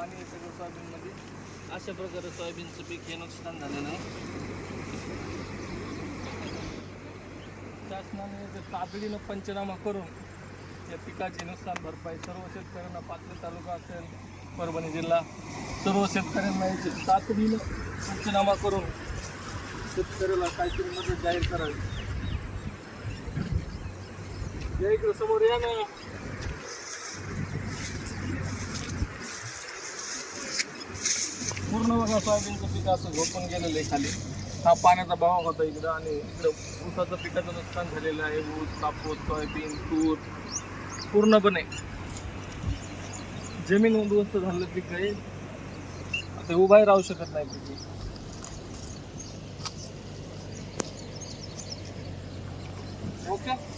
पाणी आहे सगळं सोयाबीनमध्ये. अशा प्रकारे सोयाबीनचं पीक हे नुकसान झालेलं आहे. शासनाने ते तातडीनं पंचनामा करून या पिकाची नुकसान भरपाई सर्व शेतकऱ्यांना, पाथरी तालुका असेल, परभणी जिल्हा, सर्व शेतकऱ्यांना याची तातडीनं पंचनामा करून शेतकऱ्याला काहीतरी मदत जाहीर करावी. या इकडं समोर या ना. पूर्ण बघा सोयाबीनचं पीक असं झोपून गेलेलं आहे खाली. हा पाण्याचा बहाव होता इकडं, आणि इकडं ऊसाचं पिकाचं नुकसान झालेलं आहे. ऊस, कापूस, सोयाबीन, तूर पूर्णपणे जमीन उद्ध्वस्त झालेलं पीक आहे. आता उभाही राहू शकत नाही पीक. ओके.